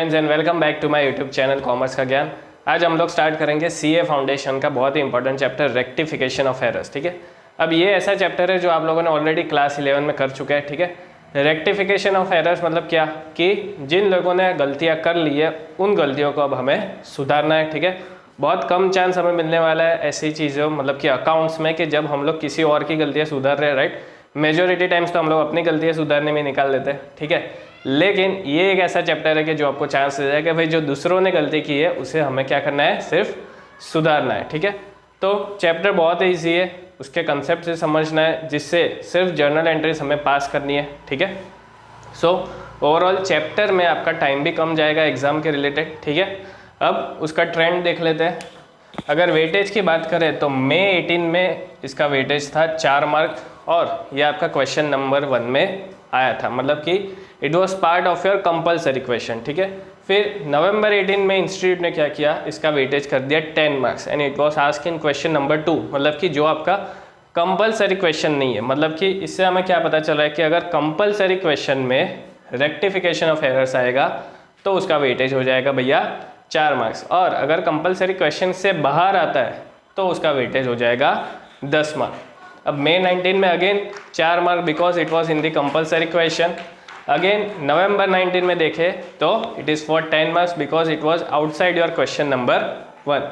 Friends and welcome back to my YouTube channel commerce का ज्ञान। आज हम लोग स्टार्ट करेंगे सीए फाउंडेशन का बहुत ही important chapter rectification of errors. ठीक है, अब ये ऐसा चैप्टर है जो आप लोगों ने ऑलरेडी क्लास 11 में कर चुके हैं। ठीक है, रेक्टिफिकेशन ऑफ एरर्स मतलब क्या कि जिन लोगों ने गलतियाँ कर ली है उन गलतियों को अब हमें सुधारना है। ठीक है, बहुत कम चांस हमें मिलने वाला है ऐसी चीज़ों मतलब कि अकाउंट्स में कि जब हम लोग किसी और की गलतियाँ सुधार रहे हैं, राइट। मेजोरिटी टाइम्स तो हम लोग अपनी गलतियाँ सुधारने में निकाल लेते हैं। ठीक है, लेकिन ये एक ऐसा चैप्टर है कि जो आपको चांस दे जाएगा भाई जो दूसरों ने गलती की है उसे हमें क्या करना है, सिर्फ सुधारना है। ठीक है, तो चैप्टर बहुत ही ईजी है, उसके कंसेप्ट से समझना है जिससे सिर्फ जर्नल एंट्रीज हमें पास करनी है। ठीक है, सो ओवरऑल चैप्टर में आपका टाइम भी कम जाएगा एग्जाम के रिलेटेड। ठीक है, अब उसका ट्रेंड देख लेते हैं। अगर वेटेज की बात करें तो मई 18 में इसका वेटेज था 4 मार्क और ये आपका क्वेश्चन नंबर 1 में आया था, मतलब कि it was part of your compulsory question. ठीक है, फिर नवंबर 18 में इंस्टीट्यूट ने क्या किया, इसका वेटेज कर दिया 10 marks and it was asked in question number 2, मतलब कि जो आपका कंपलसरी क्वेश्चन नहीं है। मतलब कि इससे हमें क्या पता चल रहा है कि अगर कंपलसरी क्वेश्चन में रेक्टिफिकेशन ऑफ एरर्स आएगा तो उसका वेटेज हो जाएगा भैया 4 मार्क्स, और अगर कंपलसरी क्वेश्चन से बाहर आता है तो उसका वेटेज हो जाएगा 10 मार्क। अब मई 19 में again 4 mark because it was in the compulsory question. Again नवंबर 19 में देखें तो it is for 10 marks because it was outside your question number 1।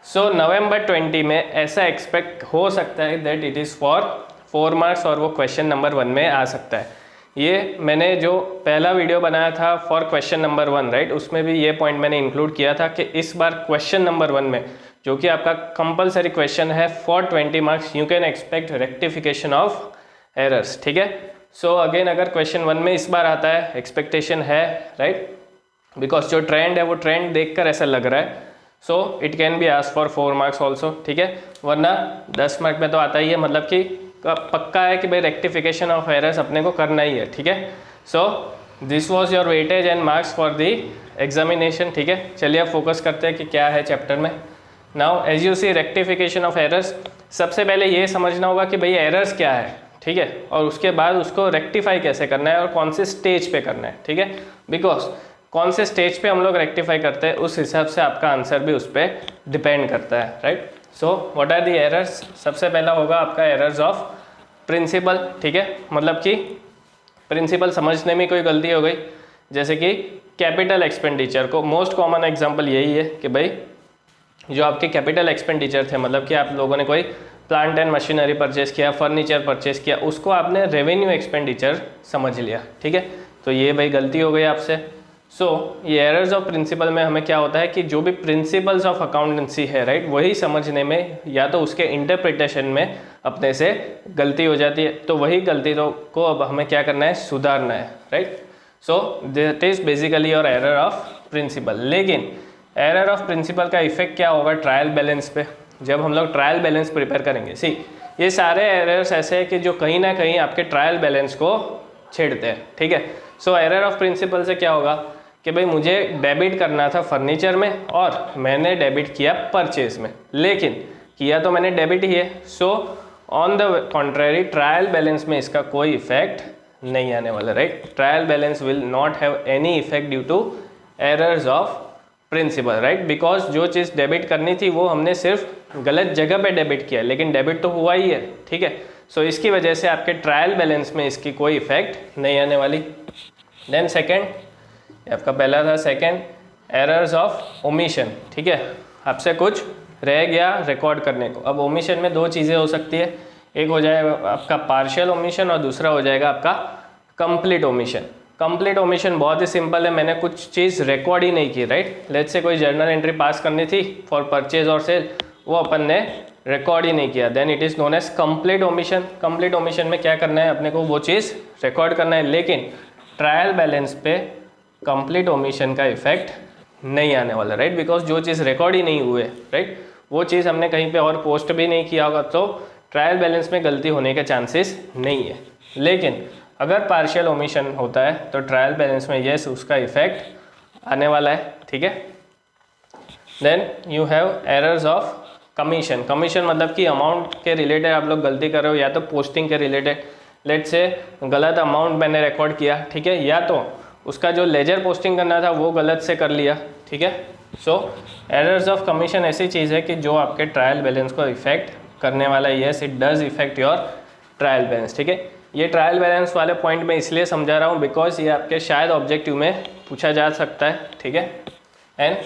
So नवंबर 20 में ऐसा एक्सपेक्ट हो सकता है that it is for 4 marks और वो क्वेश्चन नंबर 1 में आ सकता है। ये मैंने जो पहला वीडियो बनाया था फॉर क्वेश्चन नंबर 1, राइट, उसमें भी ये पॉइंट मैंने इंक्लूड किया था कि इस बार क्वेश्चन नंबर 1 में जो कि आपका कंपलसरी क्वेश्चन है for 20 marks you can expect rectification of errors. ठीक है, सो अगेन अगर क्वेश्चन 1 में इस बार आता है, एक्सपेक्टेशन है, राइट, बिकॉज जो ट्रेंड है वो ट्रेंड देखकर ऐसा लग रहा है, so it can be asked for 4 marks also. ठीक है, वरना 10 मार्क में तो आता ही है, मतलब कि पक्का है कि भाई रेक्टिफिकेशन ऑफ एरर्स अपने को करना ही है। ठीक है, so this was your weightage and marks for the examination. ठीक है, चलिए अब फोकस करते हैं कि क्या है चैप्टर में। Now as you see rectification of errors, सबसे पहले ये समझना होगा कि भाई एरर्स क्या है। ठीक है, और उसके बाद उसको रेक्टिफाई कैसे करना है और कौन से स्टेज पे करना है। ठीक है, बिकॉज कौन से स्टेज पे हम लोग रेक्टिफाई करते हैं उस हिसाब से आपका आंसर भी उस पर डिपेंड करता है, right. So what are the errors, सबसे पहला होगा आपका एरर्स ऑफ प्रिंसिपल। ठीक है, मतलब कि प्रिंसिपल समझने में कोई गलती हो गई, जैसे कि कैपिटल एक्सपेंडिचर को मोस्ट कॉमन एग्जांपल यही है कि भाई जो आपके कैपिटल एक्सपेंडिचर थे, मतलब कि आप लोगों ने कोई प्लांट एंड मशीनरी परचेस किया, फर्नीचर परचेस किया, उसको आपने रेवेन्यू एक्सपेंडिचर समझ लिया। ठीक है, तो ये भाई गलती हो गई आपसे। सो ये एरर्स ऑफ प्रिंसिपल में हमें क्या होता है कि जो भी प्रिंसिपल्स ऑफ अकाउंटेंसी है, राइट, वही समझने में या तो उसके इंटरप्रिटेशन में अपने से गलती हो जाती है, तो वही गलती को अब हमें क्या करना है, सुधारना है, right. So that is basically your error of principle. लेकिन एरर ऑफ प्रिंसिपल का इफेक्ट क्या होगा ट्रायल बैलेंस पे, जब हम लोग ट्रायल बैलेंस प्रिपेयर करेंगे। सी ये सारे एरर्स ऐसे हैं कि जो कहीं ना कहीं आपके ट्रायल बैलेंस को छेड़ते हैं। ठीक है, सो एरर ऑफ प्रिंसिपल से क्या होगा कि भाई मुझे डेबिट करना था फर्नीचर में और मैंने डेबिट किया परचेज में, लेकिन किया तो मैंने डेबिट ही है। So on the contrary trial balance में इसका कोई इफेक्ट नहीं आने वाला, right. Trial balance will not have any effect due to errors of principle, right, because जो चीज़ डेबिट करनी थी वो हमने सिर्फ गलत जगह पे डेबिट किया, लेकिन डेबिट तो हुआ ही है। ठीक है, सो इसकी वजह से आपके ट्रायल बैलेंस में इसकी कोई इफेक्ट नहीं आने वाली। देन सेकेंड, आपका पहला था सेकेंड, एरर्स ऑफ ओमिशन। ठीक है, आपसे कुछ रह गया रिकॉर्ड करने को। अब ओमिशन में दो चीज़ें हो सकती है, एक हो जाएगा आपका पार्शियल ओमिशन और दूसरा हो जाएगा आपका कंप्लीट ओमिशन। कंप्लीट ओमिशन बहुत ही सिंपल है, मैंने कुछ चीज़ रिकॉर्ड ही नहीं की, राइट। लेट्स से कोई जर्नल एंट्री पास करनी थी फॉर परचेज और सेल, वो अपन ने रिकॉर्ड ही नहीं किया, then it is known as complete omission. Complete omission में क्या करना है, अपने को वो चीज़ रिकॉर्ड करना है, लेकिन ट्रायल बैलेंस पे कंप्लीट ओमिशन का इफेक्ट नहीं आने वाला, राइट, बिकॉज जो चीज़ रिकॉर्ड ही नहीं हुए, राइट, वो चीज़ हमने कहीं पे और पोस्ट भी नहीं किया होगा, तो ट्रायल बैलेंस में गलती होने के चांसेस नहीं है। लेकिन अगर पार्शियल ओमिशन होता है तो ट्रायल बैलेंस में येस उसका इफेक्ट आने वाला है। ठीक है, then you have errors of commission. Commission मतलब कि अमाउंट के रिलेटेड आप लोग गलती कर रहे हो, या तो पोस्टिंग के रिलेटेड, लेट्स से गलत अमाउंट मैंने रिकॉर्ड किया, ठीक है, या तो उसका जो लेजर पोस्टिंग करना था वो गलत से कर लिया, ठीक है। सो एरर्स ऑफ कमीशन ऐसी चीज़ है कि जो आपके ट्रायल बैलेंस को इफेक्ट करने वाला है। Yes, it does effect your trial balance, ठीक है। ये ट्रायल बैलेंस वाले पॉइंट में इसलिए समझा रहा हूँ बिकॉज ये आपके शायद ऑब्जेक्टिव में पूछा जा सकता है, ठीक है। And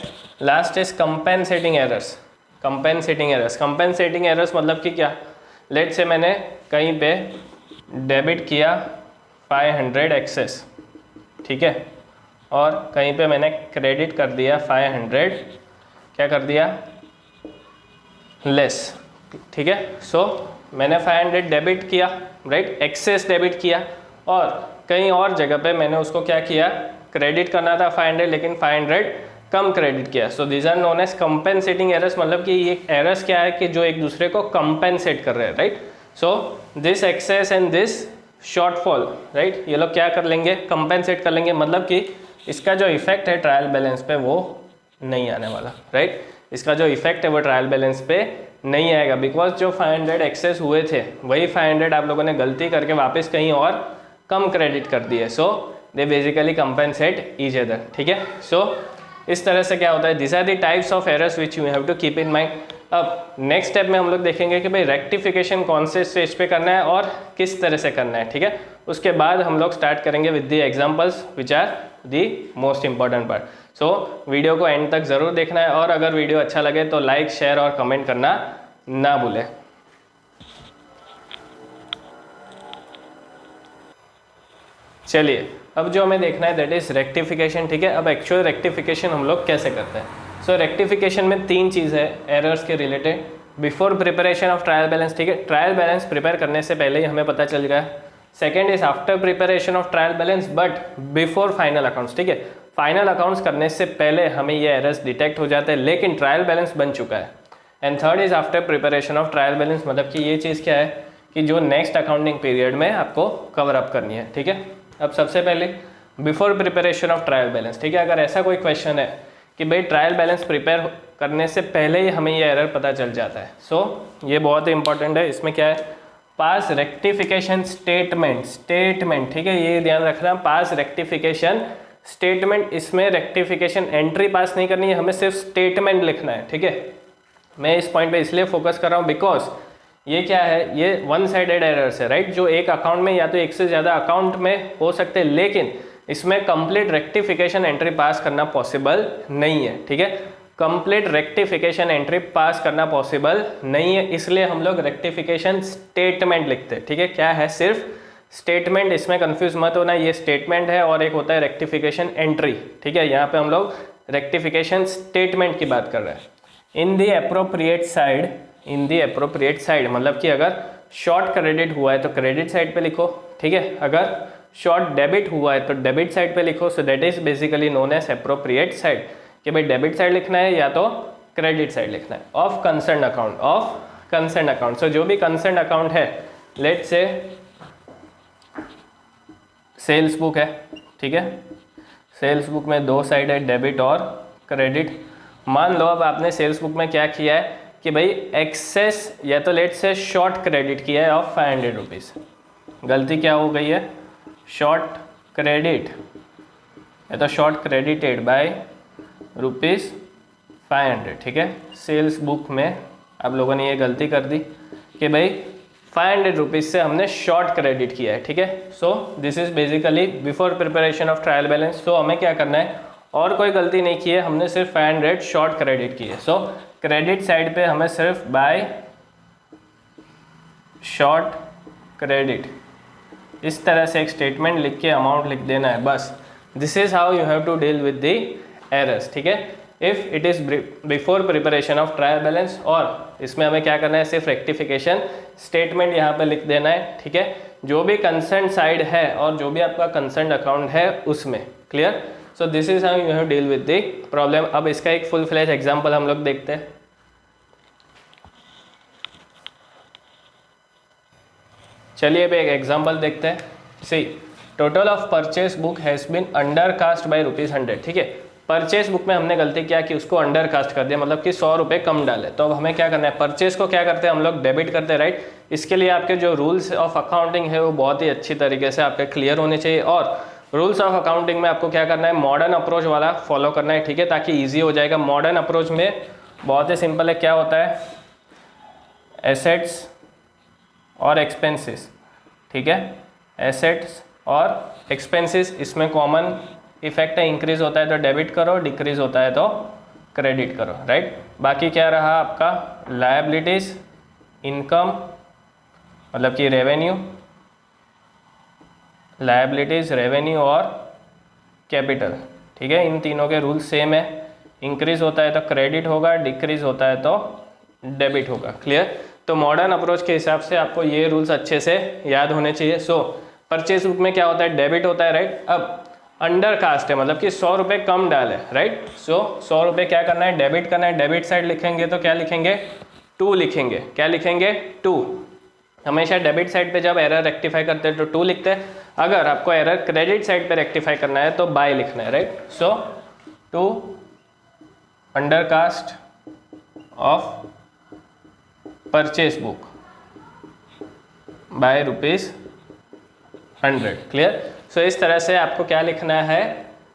last is compensating errors. Compensating errors, compensating errors मतलब कि क्या, लेट से मैंने कहीं पे डेबिट किया 500 एक्सेस, ठीक है, और कहीं पे मैंने क्रेडिट कर दिया 500, क्या कर दिया, लेस, ठीक है। सो मैंने 500 डेबिट किया, राइट, एक्सेस डेबिट किया, और कहीं और जगह पे मैंने उसको क्या किया, क्रेडिट करना था 500 लेकिन 500 कम क्रेडिट किया। So these are known as compensating errors, मतलब कि ये एरर्स क्या है कि जो एक दूसरे को कंपेंसेट कर रहे हैं, right. So this excess and this shortfall, right, ये लोग क्या कर लेंगे, कंपेंसेट कर लेंगे, मतलब कि इसका जो इफेक्ट है ट्रायल बैलेंस पे वो नहीं आने वाला, राइट। इसका जो इफेक्ट है वो ट्रायल बैलेंस पे नहीं आएगा बिकॉज जो 500 एक्सेस हुए थे वही 500 आप लोगों ने गलती करके वापस कहीं और कम क्रेडिट कर दिए। So they basically compensate each other, ठीक है। सो इस तरह से क्या होता है, this are the types of errors which you have to keep in mind. अब नेक्स्ट स्टेप में हम लोग देखेंगे कि भाई रेक्टिफिकेशन कौन से स्टेज पे करना है और किस तरह से करना है, ठीक है। उसके बाद हम लोग स्टार्ट करेंगे with the examples which are the most important part. So video को एंड तक ज़रूर देखना है और अगर वीडियो अच्छा लगे तो लाइक, शेयर और कमेंट करना ना भूलें। चलिए, अब जो हमें देखना है दैट इज रेक्टिफिकेशन, ठीक है। अब एक्चुअल रेक्टिफिकेशन हम लोग कैसे करते हैं। सो रेक्टिफिकेशन में 3 चीज़ है एरर्स के related. Before preparation of trial balance, ठीक है, ट्रायल बैलेंस प्रिपेयर करने से पहले ही हमें पता चल गया। Second is after preparation of trial balance but before final accounts, ठीक है, फाइनल अकाउंट्स करने से पहले हमें ये एरर्स डिटेक्ट हो जाते हैं लेकिन ट्रायल बैलेंस बन चुका है। And third is after preparation of trial balance, मतलब कि ये चीज़ क्या है कि जो नेक्स्ट अकाउंटिंग पीरियड में आपको कवर अप करनी है, ठीक है। अब सबसे पहले before preparation of trial balance, ठीक है, अगर ऐसा कोई क्वेश्चन है कि भाई ट्रायल बैलेंस प्रिपेयर करने से पहले ही हमें ये एरर पता चल जाता है। सो ये बहुत ही इंपॉर्टेंट है। इसमें क्या है, पास रेक्टिफिकेशन स्टेटमेंट, ठीक है, ये ध्यान रखना, पास रेक्टिफिकेशन स्टेटमेंट। इसमें रेक्टिफिकेशन एंट्री पास नहीं करनी है, हमें सिर्फ स्टेटमेंट लिखना है, ठीक है। मैं इस पॉइंट पे इसलिए फोकस कर रहा हूँ बिकॉज ये क्या है, ये वन साइडेड एरर्स है, राइट, जो एक अकाउंट में या तो एक से ज़्यादा अकाउंट में हो सकते हैं लेकिन इसमें कंप्लीट रेक्टिफिकेशन एंट्री पास करना पॉसिबल नहीं है, ठीक है। कंप्लीट रेक्टिफिकेशन एंट्री पास करना पॉसिबल नहीं है, इसलिए हम लोग रेक्टिफिकेशन स्टेटमेंट लिखते हैं, ठीक है। क्या है, सिर्फ स्टेटमेंट, इसमें कंफ्यूज मत होना, ये स्टेटमेंट है और एक होता है रेक्टिफिकेशन एंट्री, ठीक है। यहाँ पे हम लोग रेक्टिफिकेशन स्टेटमेंट की बात कर रहे हैं। In the appropriate side, in the appropriate side मतलब कि अगर शॉर्ट क्रेडिट हुआ है तो क्रेडिट साइड पे लिखो, ठीक है, अगर शॉर्ट डेबिट हुआ है तो डेबिट साइड पे लिखो। सो that is basically known age appropriate side, कि भाई डेबिट साइड लिखना है या तो क्रेडिट साइड लिखना है of concern account, of concern account. So जो भी कंसर्न अकाउंट है, लेट से सेल्स बुक है, ठीक है, सेल्स बुक में 2 साइड है, डेबिट और क्रेडिट। मान लो अब आपने सेल्स बुक में क्या किया है कि भाई एक्सेस या तो लेट से शॉर्ट क्रेडिट किया है ऑफ 500 रुपीज़। गलती क्या हो गई है, शॉर्ट क्रेडिट या तो शॉर्ट क्रेडिटेड बाय ₹500, ठीक है। सेल्स बुक में आप लोगों ने ये गलती कर दी कि भाई 500 रुपीज़ से हमने शॉर्ट क्रेडिट किया है, ठीक है। So this is basically before preparation of trial balance. So हमें क्या करना है, और कोई गलती नहीं की है, हमने सिर्फ 500 शॉर्ट क्रेडिट की है। सो क्रेडिट साइड पे हमें सिर्फ बाय शॉर्ट क्रेडिट इस तरह से एक स्टेटमेंट लिख के अमाउंट लिख देना है, बस। This is how you have to deal with the errors, ठीक है, if it is before preparation of trial balance. और इसमें हमें क्या करना है, सिर्फ रेक्टिफिकेशन स्टेटमेंट यहाँ पे लिख देना है, ठीक है, जो भी कंसर्न साइड है और जो भी आपका कंसर्न अकाउंट है उसमें। Clear. So this is how you have deal with the problem. अब इसका एक फुल फ्लैश एग्जांपल हम लोग देखते हैं। चलिए अब एक एग्जांपल देखते हैं। See total of purchase book has been undercast by ₹100, ठीक है। परचेस बुक में हमने गलती क्या कि उसको अंडर कास्ट कर दिया, मतलब कि 100 रुपये कम डाले। तो अब हमें क्या करना है, परचेस को क्या करते हैं हम लोग, डेबिट करते हैं, राइट। इसके लिए आपके जो रूल्स ऑफ अकाउंटिंग है वो बहुत ही अच्छी तरीके से आपके क्लियर होने चाहिए और रूल्स ऑफ अकाउंटिंग में आपको क्या करना है, मॉडर्न अप्रोच वाला फॉलो करना है, ठीक है, ताकि ईजी हो जाएगा। मॉडर्न अप्रोच में बहुत ही सिंपल है, क्या होता है, एसेट्स और एक्सपेंसेस, ठीक है, एसेट्स और एक्सपेंसेस, इसमें कॉमन इफेक्ट है, इंक्रीज होता है तो डेबिट करो, डिक्रीज होता है तो क्रेडिट करो, राइट। बाकी क्या रहा आपका, लायबिलिटीज, इनकम मतलब कि रेवेन्यू, लायबिलिटीज, रेवेन्यू और कैपिटल, ठीक है, इन तीनों के रूल सेम है। इंक्रीज होता है तो क्रेडिट होगा, डिक्रीज होता है तो डेबिट होगा। क्लियर। तो मॉडर्न अप्रोच के हिसाब से आपको ये रूल्स अच्छे से याद होने चाहिए। सो परचेज बुक में क्या होता है, डेबिट होता है, राइट। अब अंडर कास्ट है मतलब कि 100 रुपये कम डाले, राइट। सो 100 रुपये क्या करना है, डेबिट करना है। डेबिट साइड लिखेंगे तो क्या लिखेंगे, 2 लिखेंगे। क्या लिखेंगे, 2। हमेशा डेबिट साइड पे जब एरर रेक्टिफाई करते हैं तो 2 लिखते हैं। अगर आपको एरर क्रेडिट साइड पे रेक्टिफाई करना है तो बाय लिखना है, right. So 2 undercast of purchase book by ₹100। Clear. So इस तरह से आपको क्या लिखना है,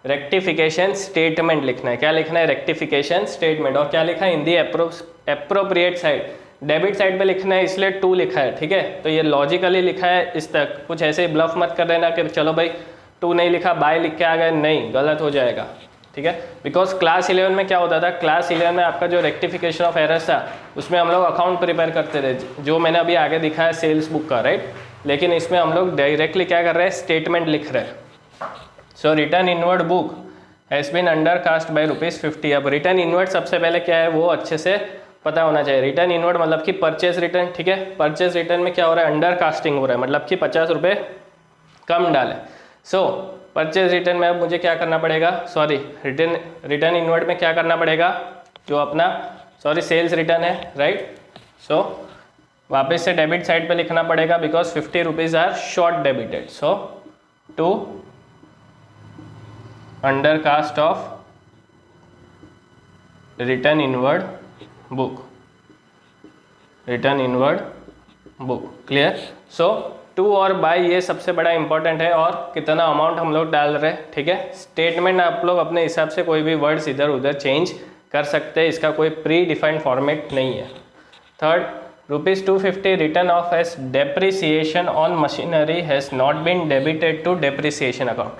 रेक्टिफिकेशन स्टेटमेंट लिखना है। क्या लिखना है, रेक्टिफिकेशन स्टेटमेंट। और क्या लिखा है, इन दी एप्रोप्रिएट साइड, डेबिट साइड पे लिखना है, इसलिए 2 लिखा है, ठीक है। तो ये लॉजिकली लिखा है इस तक, कुछ ऐसे ही ब्लफ मत कर देना कि चलो भाई 2 नहीं लिखा बाय लिख के आ गए, नहीं, गलत हो जाएगा, ठीक है। बिकॉज क्लास 11 में क्या होता था, क्लास 11 में आपका जो रेक्टिफिकेशन ऑफ एरर्स था उसमें हम लोग अकाउंट प्रिपेयर करते थे, जो मैंने अभी आगे दिखाया सेल्स बुक का, राइट। लेकिन इसमें हम लोग डायरेक्टली क्या कर रहे हैं, स्टेटमेंट लिख रहे हैं। So return inward book has been undercast by ₹50। अब रिटर्न इनवर्ड सबसे पहले क्या है वो अच्छे से पता होना चाहिए। रिटर्न इनवर्ड मतलब कि परचेज रिटर्न, ठीक है। परचेज रिटर्न में क्या हो रहा है, अंडर कास्टिंग हो रहा है, मतलब कि 50 रुपये कम डाले। सो परचेज रिटर्न में अब मुझे क्या करना पड़ेगा, सॉरी रिटर्न इनवर्ड में क्या करना पड़ेगा, जो अपना सेल्स रिटर्न है, राइट। सो वापस से डेबिट साइड पे लिखना पड़ेगा because 50 rupees are short debited. So 2 undercast of return inward book, return inward book. Clear. So 2 और बाय ये सबसे बड़ा इंपॉर्टेंट है, और कितना अमाउंट हम लोग डाल रहे हैं, ठीक है। स्टेटमेंट आप लोग अपने हिसाब से कोई भी वर्ड्स इधर उधर चेंज कर सकते हैं, इसका कोई प्री डिफाइंड फॉर्मेट नहीं है। Third, ₹250 written off as depreciation on machinery has not been debited to depreciation account.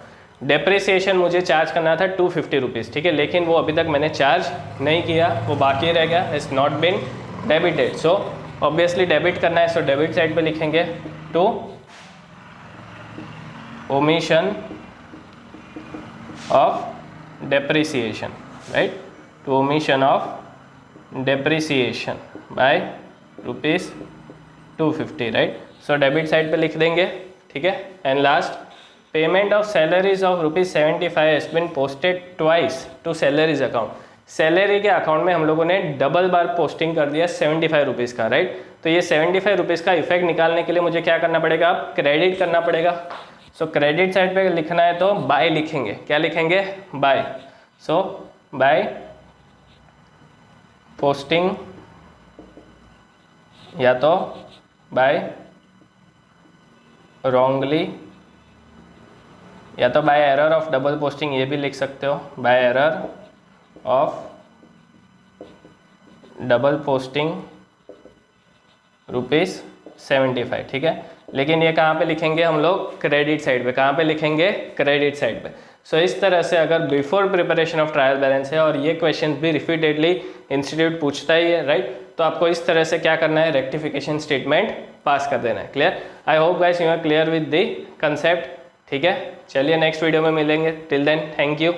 Depreciation मुझे चार्ज करना था ₹250, ठीक है, लेकिन वो अभी तक मैंने चार्ज नहीं किया, वो बाकी रह गया, has not been debited. So obviously debit करना है, सो डेबिट साइड पे लिखेंगे to omission of depreciation, right, to omission of depreciation by ₹250, right. So debit side पे लिख देंगे, ठीक है। And last, payment of salaries of ₹75 has been posted twice to salaries account. Salary के account में हम लोगों ने डबल बार पोस्टिंग कर दिया ₹75 का, राइट। तो ये ₹75 का इफेक्ट निकालने के लिए मुझे क्या करना पड़ेगा, अब क्रेडिट करना पड़ेगा। सो क्रेडिट साइड पे लिखना है तो बाय लिखेंगे। क्या लिखेंगे, बाय। सो बाय पोस्टिंग या तो बाय रॉन्गली या तो by error of double posting, ये भी लिख सकते हो, by error of double posting ₹75, ठीक है। लेकिन ये कहाँ पे लिखेंगे हम लोग, क्रेडिट साइड पे। कहाँ पे लिखेंगे, क्रेडिट साइड पे। सो इस तरह से अगर before preparation of trial balance है और ये क्वेश्चन भी रिपीटेडली इंस्टीट्यूट पूछता ही है, राइट, तो आपको इस तरह से क्या करना है, रेक्टिफिकेशन स्टेटमेंट पास कर देना है। Clear. I hope guys you are clear with the concept, ठीक है। चलिए नेक्स्ट वीडियो में मिलेंगे, टिल देन थैंक यू।